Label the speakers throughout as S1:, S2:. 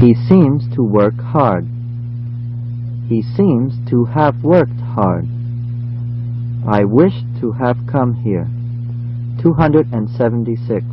S1: He seems to work hard. He seems to have worked hard. I wished to have come here. 276.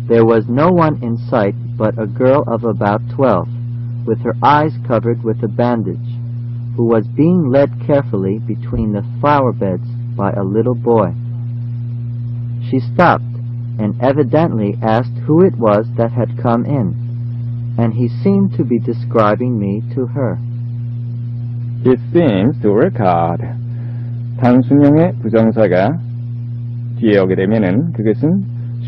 S1: There was no one in sight but a girl of about 12, with her eyes covered with a bandage, who was being led carefully between the flower beds by a little boy. She stopped and evidently asked who it was that had come in, and he seemed to be describing me to her.
S2: He seems to work hard. 단순형의 부정사가 뒤에 오게 되면은 그것은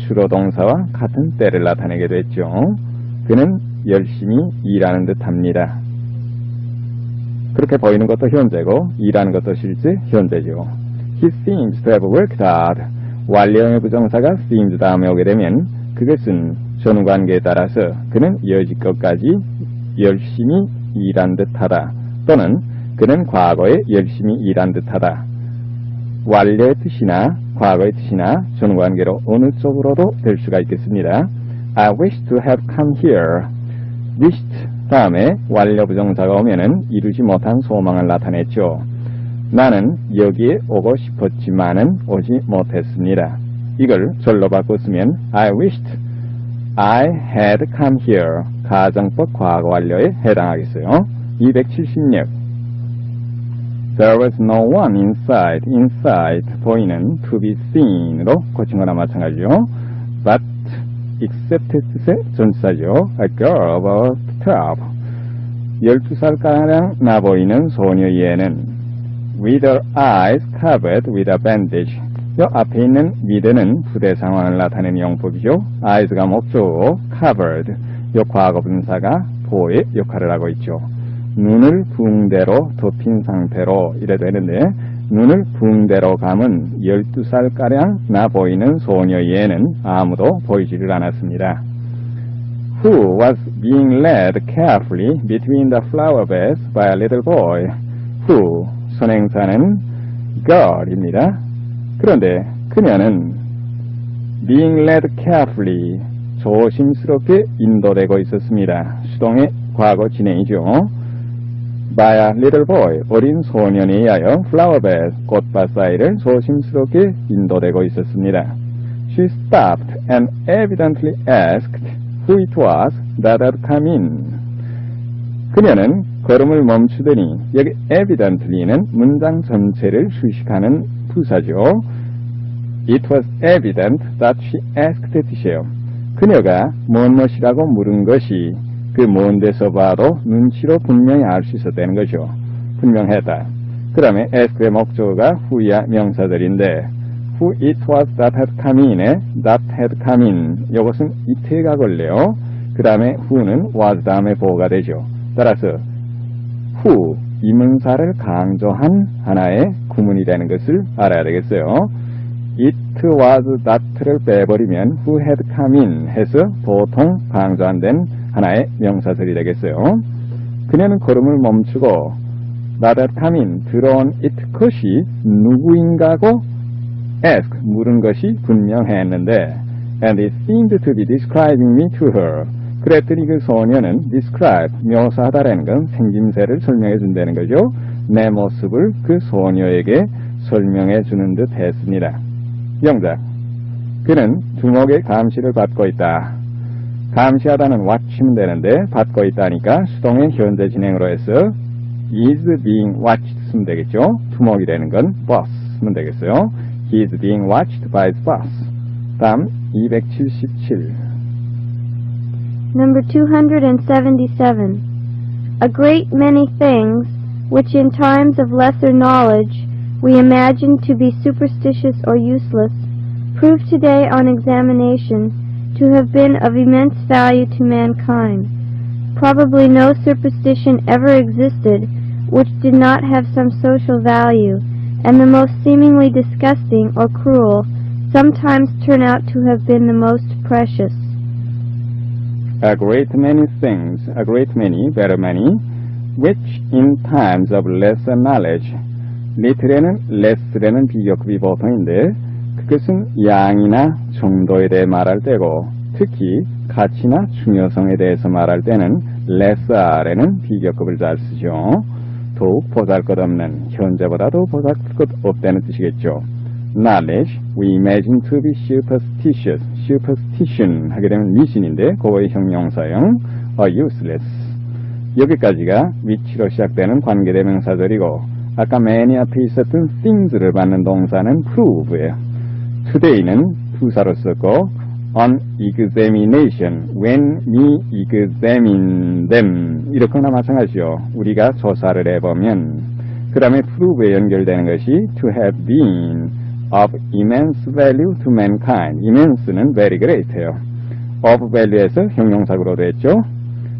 S2: 주로 동사와 같은 때를 나타내게 됐죠. 그는 열심히 일하는 듯 합니다. 그렇게 보이는 것도 현재고 일하는 것도 실제 현재죠. He seems to have worked hard. 완료형의 부정사가 seems 다음에 오게 되면 그것은 전관계에 따라서 그는 여지껏까지 열심히 일한 듯하다 또는 그는 과거에 열심히 일한 듯하다. 완료의 뜻이나 과거의 뜻이나 전관계로 어느 쪽으로도 될 수가 있겠습니다. I wish to have come here. wished 다음에 완료 부정사가 오면은 이루지 못한 소망을 나타냈죠. 나는 여기에 오고 싶었지만은 오지 못했습니다. 이걸 절로 바꿔 쓰면 I wished I had come here. 가정법 과거 완료에 해당하겠어요. 276. There was no one inside. inside 보이는 to be seen으로 고친 거나 마찬가지죠. But except 뜻의 전치사죠. A girl about 12. 12살가량 나보이는 소녀애는 with her eyes covered with a bandage. 요 앞에 있는 with는 부대 상황을 나타내는 용법이죠. eyes가 목적어고 covered. 요 과거 분사가 보호의 역할을 하고 있죠. 눈을 붕대로 덮인 상태로 이래 되는데 눈을 붕대로 감은 12살가량 나 보이는 소녀애는 아무도 보이지를 않았습니다. Who was being led carefully between the flower beds by a little boy. Who 선행사는 girl입니다. 그런데 그녀는 being led carefully 조심스럽게 인도되고 있었습니다. 수동의 과거 진행이죠. by a little boy 어린 소년에 의하여 flower bed 꽃밭 사이를 조심스럽게 인도되고 있었습니다. She stopped and evidently asked who it was that had come in. 그녀는 걸음을 멈추더니 여기 evidently는 문장 전체를 수식하는 부사죠. It was evident that she asked 뜻이에요. 그녀가 무엇이라고 물은 것이 그 먼 데서 봐도 눈치로 분명히 알 수 있었다는 거죠. 분명했다. 그 다음에 ask의 목적어가 who야 명사들인데 who it was that had come in에 that had come in 이것은 it가 걸려요. 그 다음에 who는 was 다음에 보호가 되죠. 따라서 who 이문사를 강조한 하나의 구문이 되는 것을 알아야 되겠어요. it was that를 빼버리면 who had come in 해서 보통 강조 안 된 하나의 명사들이 되겠어요. 그녀는 걸음을 멈추고 that had come in 들어온 it 것이 누구인가고 ask 물은 것이 분명했는데 and it seemed to be describing me to her. 그랬더니 그 소녀는 describe 묘사하다라는 건 생김새를 설명해 준다는 거죠. 내 모습을 그 소녀에게 설명해 주는 듯 했습니다. 영작 그는 두목의 감시를 받고 있다. 감시하다는 watch면 되는데 받고 있다니까 수동의 현재 진행으로 해서 is being watched 쓰면 되겠죠. 두목이 되는 건 boss 쓰면 되겠어요. He is being watched by his boss. 다음 277.
S3: Number 277. A great many things which in times of lesser knowledge we imagine to be superstitious or useless prove today on examination to have been of immense value to mankind. Probably no superstition ever existed which did not have some social value, and the most seemingly disgusting or cruel sometimes turn out to have been the most precious.
S2: A great many things, a great many, very many, which in times of lesser knowledge, little에는 less라는 비교급이 보통인데 그것은 양이나 정도에 대해 말할 때고 특히 가치나 중요성에 대해서 말할 때는 less are는 비교급을 잘 쓰죠. 더욱 보잘것없는, 현재보다도 보잘것없다는 뜻이겠죠. knowledge, we imagine to be superstitious. superstition 하게 되면 미신인데 그거의 형용사형 useless. 여기까지가 which로 시작되는 관계대명사절이고 아까 many 앞에 있었던 things를 받는 동사는 prove예요. today는 부사로 썼고 on examination, when we examine them 이렇게나 마찬가지죠. 우리가 조사를 해보면 그 다음에 prove에 연결되는 것이 to have been of immense value to mankind. immense는 very great예요. of value에서 형용사구로도 했죠.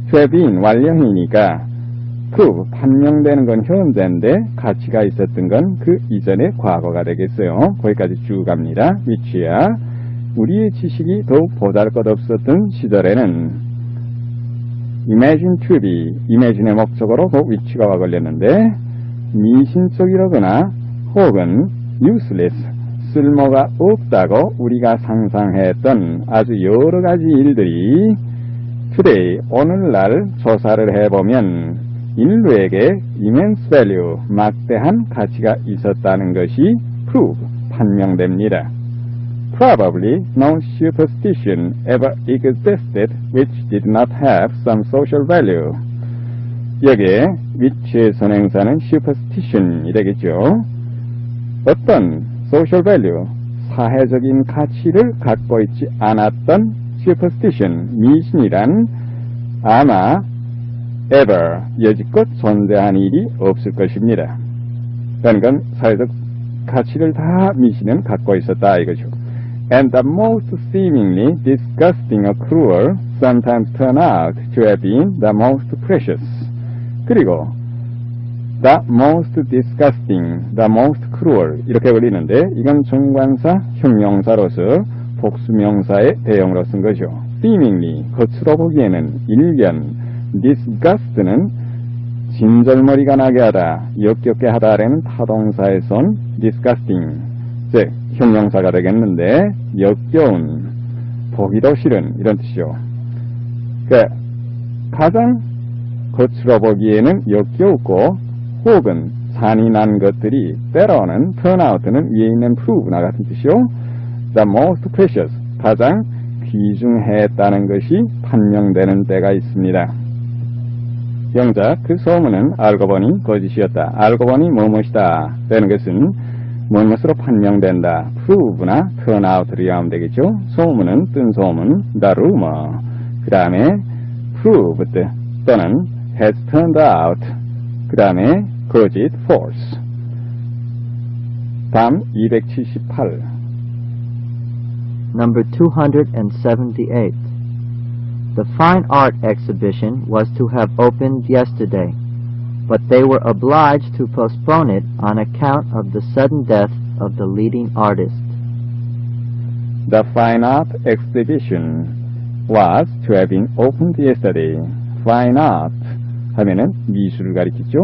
S2: to have been 완료형이니까 prove, 판명되는 건 현재인데 가치가 있었던 건 그 이전의 과거가 되겠어요. 거기까지 쭉 갑니다. which야 우리의 지식이 더욱 보잘것없었던 시절에는 imagine to be, imagine의 목적어로 그 which가 와 걸렸는데 미신적이라거나 혹은 useless, 쓸모가 없다고 우리가 상상했던 아주 여러 가지 일들이 today, 오늘날 조사를 해보면 인류에게 immense value, 막대한 가치가 있었다는 것이 prove, 판명됩니다. Probably no superstition ever existed which did not have some social value. 여기에 which의 선행사는 superstition이 되겠죠. 어떤 social value, 사회적인 가치를 갖고 있지 않았던 superstition, 미신이란 아마 ever, 여지껏 존재한 일이 없을 것입니다. 그러니까 사회적 가치를 다 미신은 갖고 있었다 이거죠. And the most seemingly disgusting or cruel sometimes turn out to have been the most precious. 그리고 the most disgusting, the most cruel 이렇게 걸리는데 이건 정관사 형용사로서 복수명사의 대형으로 쓴 거죠. seemingly, 겉으로 보기에는 일견, disgust는 진절머리가 나게 하다, 역겹게 하다라는 타동사에서 온 disgusting, 즉 형용사가 되겠는데 역겨운, 보기도 싫은 이런 뜻이죠. 그러니까 가장 겉으로 보기에는 역겨웠고 혹은 잔인한 것들이 때로는 turnout는 위에 있는 prove나 같은 뜻이요. The most precious, 가장 귀중했다는 것이 판명되는 때가 있습니다. 영작, 그 소문은 알고 보니 거짓이었다. 알고 보니 뭐뭇이다 되는 것은 무엇으로 판명된다. prove나 turn out를 이해하면 되겠죠. 소문은 뜬 소문, the rumor. 그 다음에 proved 또는 has turned out. 그 다음에 거짓, false. 다음 278.
S1: Number 278. The fine art exhibition was to have opened yesterday, but they were obliged to postpone it on account of the sudden death of the leading artist.
S2: The fine art exhibition was to have been opened yesterday. Fine art 하면은 미술을 가리키죠.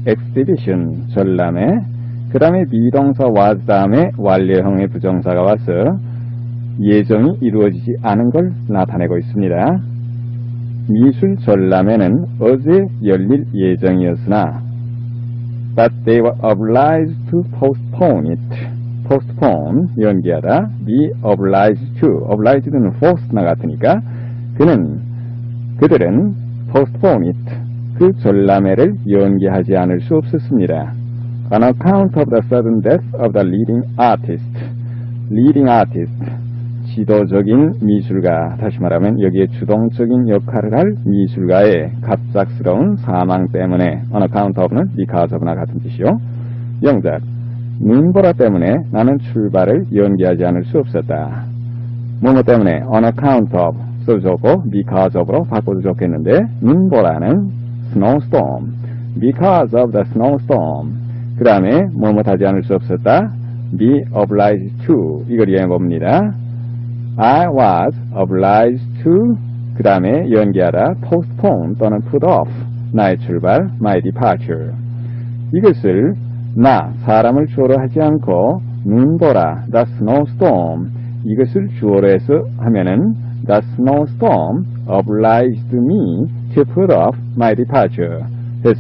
S2: exhibition, 전람회. 그 다음에 비동사 was 다음에 완료형의 부정사가 와서 예정이 이루어지지 않은 걸 나타내고 있습니다. 미술 전람회는 어제 열릴 예정이었으나 but they were obliged to postpone it. postpone, 연기하다. be obliged to. obliked는 forced나 같으니까 그들은 postpone it. 그 전람회를 연기하지 않을 수 없었습니다. On account of the sudden death of the leading artist. leading artist. 지도적인 미술가, 다시 말하면 여기에 주동적인 역할을 할 미술가의 갑작스러운 사망 때문에 on account of는 because of나 같은 뜻이요. 영작, 눈보라 때문에 나는 출발을 연기하지 않을 수 없었다. 뭐뭐 때문에 on account of 써도 좋고 because of로 바꿔도 좋겠는데 눈보라는 snowstorm, because of the snowstorm. 그 다음에 뭐뭐 하지 않을 수 없었다. be obliged to 이걸 이해해 봅니다. I was obliged to 그 다음에 연기하다 postpone 또는 put off 나의 출발 my departure. 이것을 나 사람을 주어로 하지 않고 눈보라 the snowstorm 이것을 주어로 해서 하면은 the snowstorm obliged me to put off my departure. 해서